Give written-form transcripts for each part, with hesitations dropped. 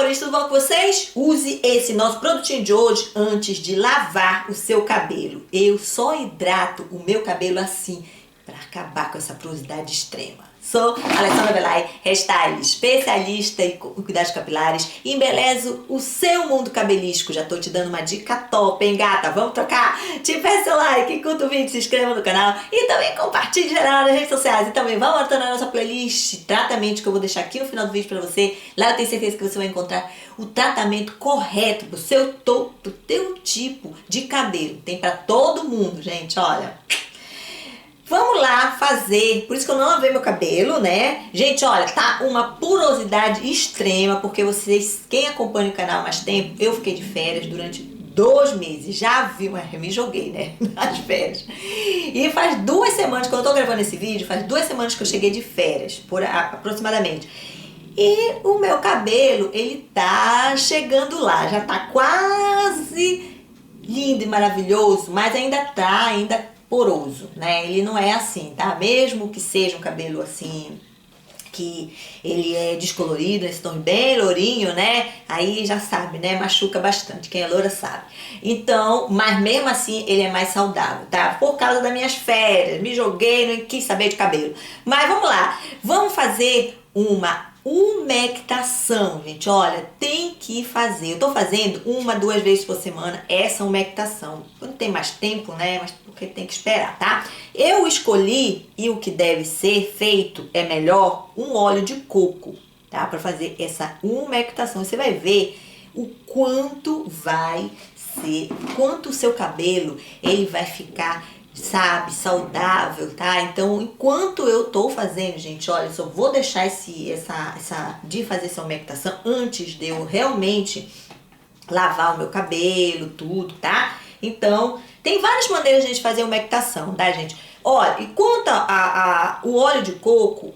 amores, tudo bom com vocês? Use esse nosso produtinho de hoje antes de lavar o seu cabelo. Eu só hidrato o meu cabelo assim, para acabar com essa porosidade extrema. Sou Alessandra Belay, hairstylist, especialista em cuidados capilares e embelezo o seu mundo cabelístico. Já tô te dando uma dica top, hein, gata? Vamos trocar? Te peço seu like, curta o vídeo, se inscreva no canal e também compartilhe geral nas redes sociais. E também vamos anotando a nossa playlist tratamento que eu vou deixar aqui no final do vídeo pra você. Lá eu tenho certeza que você vai encontrar o tratamento correto pro seu pro teu tipo de cabelo. Tem pra todo mundo, gente, olha. Vamos lá fazer, por isso que eu não lavei meu cabelo, né? Gente, olha, tá uma porosidade extrema, porque vocês, quem acompanha o canal há mais tempo, eu fiquei de férias durante 2 meses, já vi, mas eu me joguei, né, nas férias. E faz 2 semanas, quando eu tô gravando esse vídeo, faz 2 semanas que eu cheguei de férias, por aproximadamente. E o meu cabelo, ele tá chegando lá, já tá quase lindo e maravilhoso, mas ainda poroso, né? Ele não é assim, tá? Mesmo que seja um cabelo assim, que ele é descolorido, esse tom bem lourinho, né? Aí já sabe, né? Machuca bastante, quem é loura sabe. Então, mas mesmo assim ele é mais saudável, tá? Por causa das minhas férias, me joguei, não quis saber de cabelo. Mas vamos lá, vamos fazer uma umectação, gente. Olha, tem que fazer. Eu tô fazendo 1, 2 vezes por semana essa umectação. Não tem mais tempo, né? Mas porque tem que esperar, tá? Eu escolhi, e o que deve ser feito é melhor, um óleo de coco, tá? Pra fazer essa umectação. Você vai ver o quanto vai ser, quanto o seu cabelo ele vai ficar, sabe, saudável, tá? Então, enquanto eu tô fazendo, gente, olha, eu só vou deixar de fazer essa umectação antes de eu realmente lavar o meu cabelo, tudo, tá? Então, tem várias maneiras de a gente fazer umectação, tá, gente? Olha, e quanto o óleo de coco,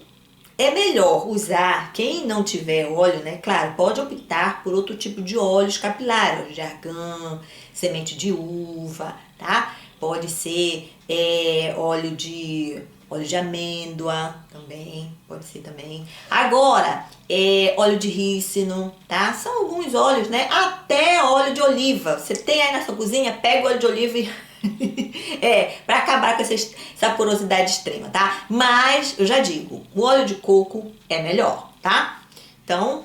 é melhor usar, quem não tiver óleo, né? Claro, pode optar por outro tipo de óleos capilares, óleo de argan, semente de uva, tá? Pode ser óleo de amêndoa também, pode ser também. Agora, óleo de rícino, tá? São alguns óleos, né? Até óleo de oliva. Você tem aí na sua cozinha, pega o óleo de oliva e pra acabar com essa porosidade extrema, tá? Mas, eu já digo, o óleo de coco é melhor, tá? Então,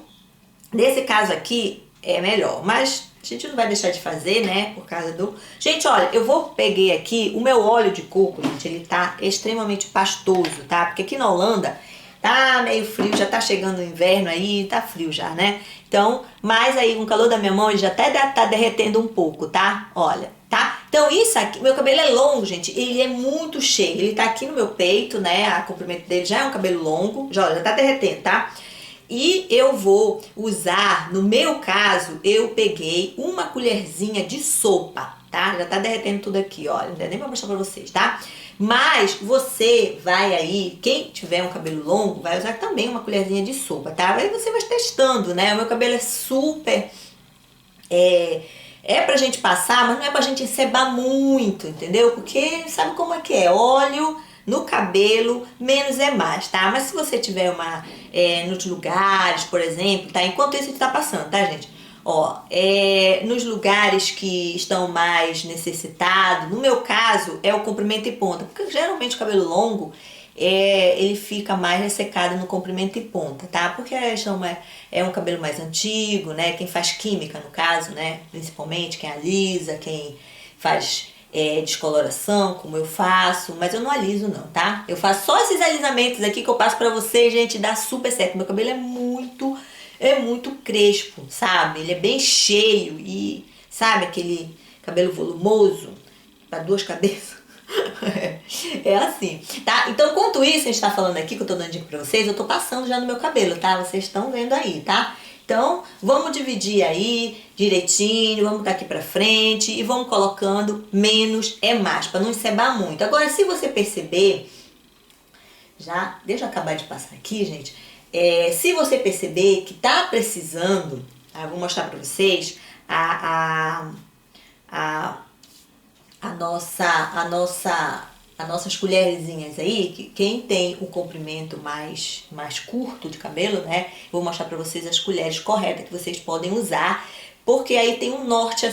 nesse caso aqui, é melhor. Mas a gente não vai deixar de fazer, né? Por causa do... Gente, olha, peguei aqui o meu óleo de coco, gente, ele tá extremamente pastoso, tá? Porque aqui na Holanda tá meio frio, já tá chegando o inverno aí, tá frio já, né? Então, mas aí com o calor da minha mão, ele já até tá derretendo um pouco, tá? Olha, tá? Então isso aqui, meu cabelo é longo, gente, ele é muito cheio, ele tá aqui no meu peito, né? O comprimento dele já é um cabelo longo, já tá derretendo, tá? E eu vou usar, no meu caso, eu peguei uma colherzinha de sopa, tá? Já tá derretendo tudo aqui, olha, não dá nem pra mostrar pra vocês, tá? Mas você vai aí, quem tiver um cabelo longo, vai usar também uma colherzinha de sopa, tá? Aí você vai testando, né? O meu cabelo é super... É pra gente passar, mas não é pra gente encebar muito, entendeu? Porque sabe como é que é? Óleo no cabelo, menos é mais, tá? Mas se você tiver nos lugares, por exemplo, tá? Enquanto isso a gente tá passando, tá, gente? Ó, nos lugares que estão mais necessitados, no meu caso, é o comprimento e ponta, porque geralmente o cabelo longo, ele fica mais ressecado no comprimento e ponta, tá? Porque é um cabelo mais antigo, né? Quem faz química, no caso, né? Principalmente quem alisa, quem faz descoloração, como eu faço, mas eu não aliso não, tá? Eu faço só esses alisamentos aqui que eu passo pra vocês, gente, dá super certo. Meu cabelo é muito crespo, sabe? Ele é bem cheio e, sabe, aquele cabelo volumoso para 2 cabeças. É assim, tá? Então, enquanto isso, a gente tá falando aqui, que eu tô dando dica pra vocês, eu tô passando já no meu cabelo, tá? Vocês estão vendo aí, tá? Então, vamos dividir aí direitinho, vamos daqui pra frente e vamos colocando menos é mais, pra não encebar muito. Agora, se você perceber, deixa eu acabar de passar aqui, gente. Se você perceber que tá precisando, tá? Eu vou mostrar pra vocês a nossa as nossas colherzinhas aí, que quem tem o comprimento mais curto de cabelo, né? Vou mostrar pra vocês as colheres corretas que vocês podem usar, porque aí tem um norte,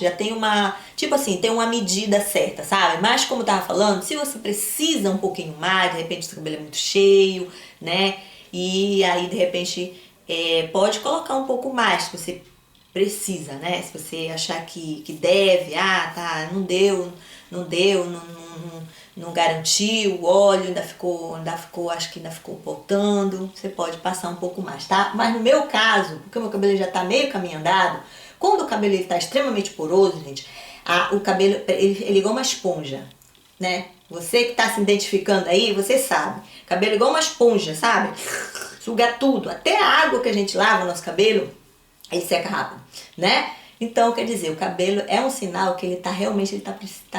já tem uma, tipo assim, tem uma medida certa, sabe? Mas como eu tava falando, se você precisa um pouquinho mais, de repente o seu cabelo é muito cheio, né? E aí, de repente, pode colocar um pouco mais, se você precisa, né? Se você achar que deve, tá, não deu, não garantiu, o óleo ainda ficou, acho que ainda ficou faltando, você pode passar um pouco mais, tá? Mas no meu caso, porque o meu cabelo já tá meio caminho andado, quando o cabelo está extremamente poroso, gente, o cabelo, ele é igual uma esponja, né? Você que tá se identificando aí, você sabe. Cabelo é igual uma esponja, sabe? Suga tudo, até a água que a gente lava o nosso cabelo, ele seca rápido, né? Então, quer dizer, o cabelo é um sinal que ele tá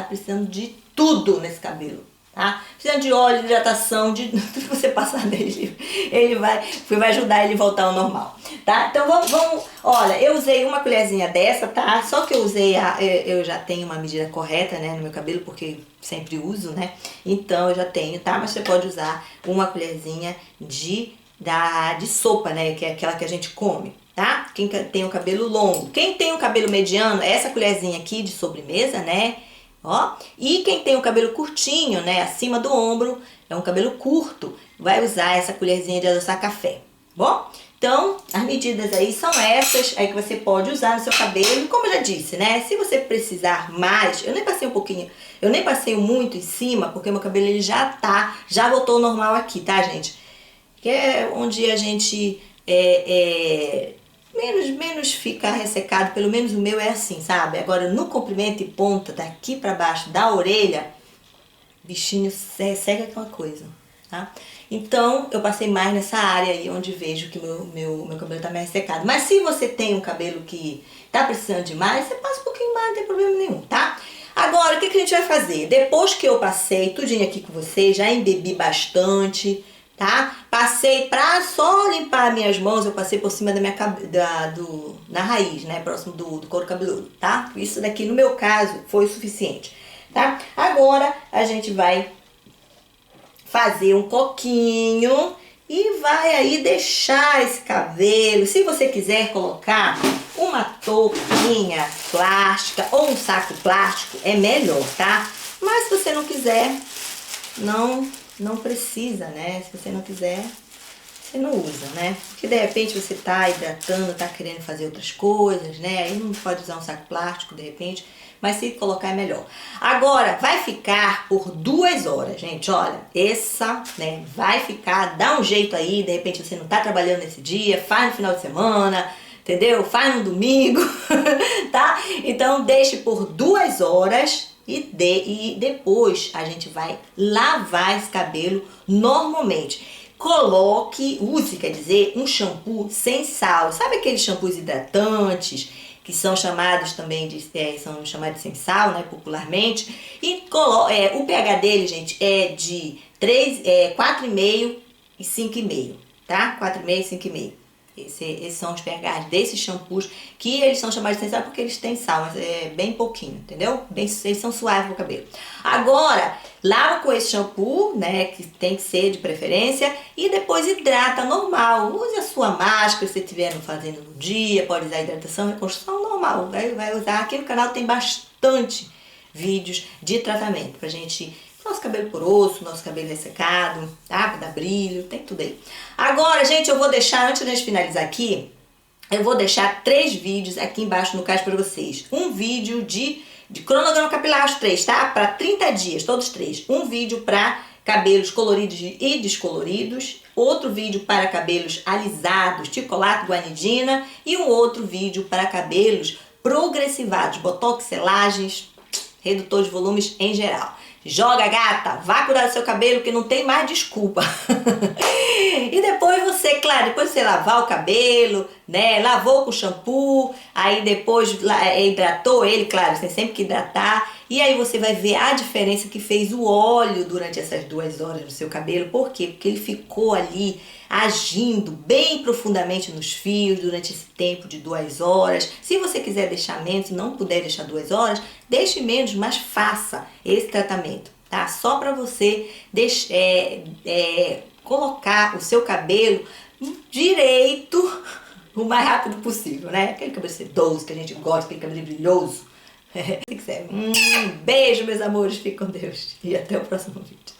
precisando de tudo nesse cabelo, tá? Precisando de óleo, de hidratação, de tudo que você passar nele, ele vai ajudar ele a voltar ao normal, tá? Então, vamos, olha, eu usei uma colherzinha dessa, tá? Só que eu já tenho uma medida correta, né, no meu cabelo, porque sempre uso, né? Então, eu já tenho, tá? Mas você pode usar uma colherzinha de sopa, né, que é aquela que a gente come, tá? Quem tem o cabelo longo. Quem tem o cabelo mediano, essa colherzinha aqui de sobremesa, né? Ó. E quem tem o cabelo curtinho, né, acima do ombro, é um cabelo curto, vai usar essa colherzinha de adoçar café. Bom? Então, as medidas aí são essas, aí que você pode usar no seu cabelo. Como eu já disse, né? Se você precisar mais, eu nem passei muito em cima, porque meu cabelo ele já voltou ao normal aqui, tá, gente? Que é onde a gente menos fica ressecado, pelo menos o meu é assim, sabe? Agora no comprimento e ponta, daqui pra baixo da orelha, bichinho resseca aquela coisa, tá? Então eu passei mais nessa área aí onde vejo que meu cabelo tá mais ressecado. Mas se você tem um cabelo que tá precisando de mais, você passa um pouquinho mais, não tem problema nenhum, tá? Agora, o que a gente vai fazer? Depois que eu passei tudinho aqui com vocês, já embebi bastante, tá? Passei pra só limpar minhas mãos, eu passei por cima da minha na raiz, né? Próximo do couro cabeludo, tá? Isso daqui, no meu caso, foi o suficiente, tá? Agora, a gente vai fazer um coquinho e vai aí deixar esse cabelo. Se você quiser colocar uma touquinha plástica ou um saco plástico, é melhor, tá? Mas se você não quiser, não precisa, né? Se você não quiser, você não usa, né? Porque de repente você tá hidratando, tá querendo fazer outras coisas, né? Aí não pode usar um saco plástico de repente, mas se colocar é melhor. Agora, vai ficar por 2 horas, gente. Olha, né, vai ficar, dá um jeito aí, de repente você não tá trabalhando nesse dia, faz no final de semana, entendeu? Faz no domingo, tá? Então, deixe por 2 horas. E depois a gente vai lavar esse cabelo normalmente. Use, quer dizer, um shampoo sem sal. Sabe aqueles shampoos hidratantes que são chamados também são chamados sem sal, né, popularmente? E o pH dele, gente, é de 4,5 e 5,5, tá? 4,5 e 5,5. Esses são os pHs desses shampoos, que eles são chamados de sem sal porque eles têm sal, mas é bem pouquinho, entendeu? Eles são suaves pro cabelo. Agora, lava com esse shampoo, né, que tem que ser de preferência, e depois hidrata normal. Use a sua máscara, se você estiver fazendo no dia, pode usar hidratação, reconstrução normal. Vai usar. Aqui no canal tem bastante vídeos de tratamento pra gente... Nosso cabelo poroso, nosso cabelo ressecado, tá? Pra dar brilho, tem tudo aí. Agora, gente, eu vou deixar, antes de a gente finalizar aqui, eu vou deixar 3 vídeos aqui embaixo no card pra vocês. Um vídeo de cronograma capilar, os 3, tá? Pra 30 dias, todos 3. Um vídeo pra cabelos coloridos e descoloridos. Outro vídeo para cabelos alisados, ticolato, guanidina. E um outro vídeo para cabelos progressivados, botox, selagens, redutor de volumes em geral. Joga, gata, vá cuidar do seu cabelo que não tem mais desculpa. E depois depois você lavar o cabelo, né, lavou com shampoo, aí depois hidratou ele, claro, você tem sempre que hidratar, e aí você vai ver a diferença que fez o óleo durante essas 2 horas no seu cabelo. Por quê? Porque ele ficou ali agindo bem profundamente nos fios durante esse tempo de 2 horas. Se você quiser deixar menos e não puder deixar 2 horas, deixe menos, mas faça esse tratamento, tá? Só pra você colocar o seu cabelo direito o mais rápido possível, né? Aquele cabelo sedoso que a gente gosta, aquele cabelo brilhoso. Beijo, meus amores, fiquem com Deus e até o próximo vídeo.